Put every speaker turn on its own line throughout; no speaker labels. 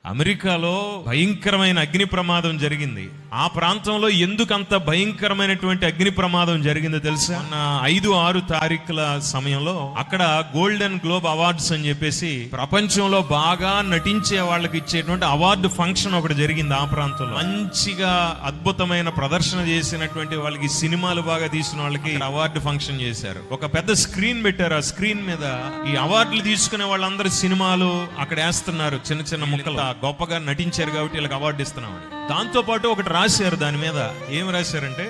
అమెరికాలో భయంకరమైన అగ్ని ప్రమాదం జరిగింది. ఆ ప్రాంతంలో ఎందుకు అంత భయంకరమైనటువంటి అగ్ని ప్రమాదం జరిగిందో తెలుసా? 5-6 తారీఖుల సమయంలో అక్కడ గోల్డెన్ గ్లోబ్ అవార్డ్స్ అని చెప్పేసి ప్రపంచంలో బాగా నటించే వాళ్ళకి ఇచ్చేటువంటి అవార్డు ఫంక్షన్ ఒకటి జరిగింది. ఆ ప్రాంతంలో మంచిగా అద్భుతమైన ప్రదర్శన చేసినటువంటి వాళ్ళకి, సినిమాలు బాగా తీసిన వాళ్ళకి అవార్డు ఫంక్షన్ చేశారు. ఒక పెద్ద స్క్రీన్ పెట్టారు. ఆ స్క్రీన్ మీద ఈ అవార్డులు తీసుకునే వాళ్ళందరూ సినిమాలు అక్కడ వేస్తున్నారు. చిన్న చిన్న ముక్కలు గొప్పగా నటించారు కాబట్టి వీళ్ళకి అవార్డు ఇస్తున్నామని. దాంతో పాటు ఒకటి రాశారు. దాని మీద ఏం రాశారంటే,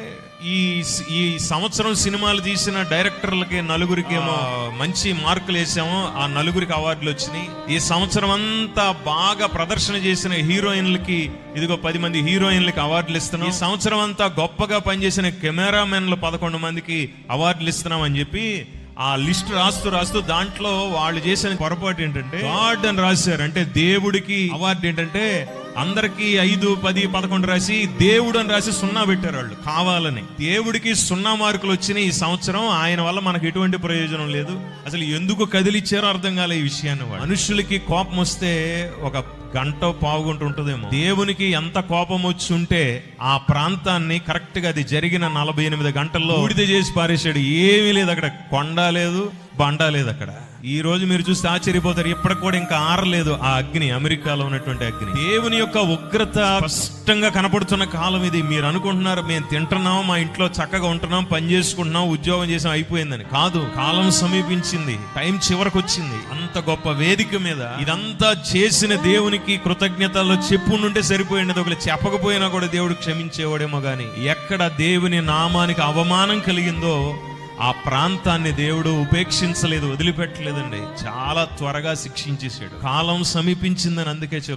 ఈ సంవత్సరం సినిమాలు తీసిన డైరెక్టర్లకి 4 ఏమో మంచి మార్కులు వేసాము, ఆ 4 అవార్డులు వచ్చినాయి. ఈ సంవత్సరం అంతా బాగా ప్రదర్శన చేసిన హీరోయిన్లకి ఇదిగో 10 మంది హీరోయిన్లకి అవార్డులు ఇస్తున్నాం. ఈ సంవత్సరం అంతా గొప్పగా పనిచేసిన కెమెరామెన్లు 11 మందికి అవార్డులు ఇస్తున్నాం అని చెప్పి ఆ లిస్ట్ రాస్తూ దాంట్లో వాళ్ళు చేసిన పొరపాటు ఏంటంటే గాడ్ అని రాశారు. అంటే దేవుడికి అవార్డు ఏంటంటే అందరికి 5, 10, 11 రాసి దేవుడు అని రాసి 0 పెట్టారు వాళ్ళు కావాలని. దేవుడికి 0 మార్కులు వచ్చినాయి ఈ సంవత్సరం. ఆయన వల్ల మనకు ఎటువంటి ప్రయోజనం లేదు. అసలు ఎందుకు కదిలిచ్చారో అర్థం కాలే ఈ విషయాన్ని. మనుషులకి కోపం వస్తే ఒక గంట పావుగంట ఉంటుందేమో. దేవునికి ఎంత కోపం వచ్చి ఉంటే ఆ ప్రాంతాన్ని కరెక్ట్ గా అది జరిగిన 48 గంటల్లో బూడిద చేసి పారేశాడు. ఏమీ లేదు అక్కడ, కొండ లేదు, బండ లేదు అక్కడ. ఈ రోజు మీరు చూస్తే ఆశ్చర్యపోతారు, ఇప్పటికి కూడా ఇంకా ఆరలేదు ఆ అగ్ని, అమెరికాలో ఉన్నటువంటి అగ్ని. దేవుని యొక్క ఉగ్రత స్పష్టంగా కనపడుతున్న కాలం ఇది. మీరు అనుకుంటున్నారు మేము తింటున్నాం, మా ఇంట్లో చక్కగా ఉంటున్నాం, పని చేసుకుంటున్నాం, ఉద్యోగం చేసాం, అయిపోయిందని. కాదు, కాలం సమీపించింది, టైం చివరికి వచ్చింది. అంత గొప్ప వేదిక మీద ఇదంతా చేసిన దేవునికి కృతజ్ఞతలు చెప్పుంటే సరిపోయింది. ఒకళ్ళు చెప్పకపోయినా కూడా దేవుడు క్షమించేవాడేమో గాని, ఎక్కడ దేవుని నామానికి అవమానం కలిగిందో ఆ ప్రాంతాన్ని దేవుడు ఉపేక్షించలేదు, వదిలిపెట్టలేదండి. చాలా త్వరగా శిక్షించేశాడు. కాలం సమీపించిందని అందుకే చెప్తాను.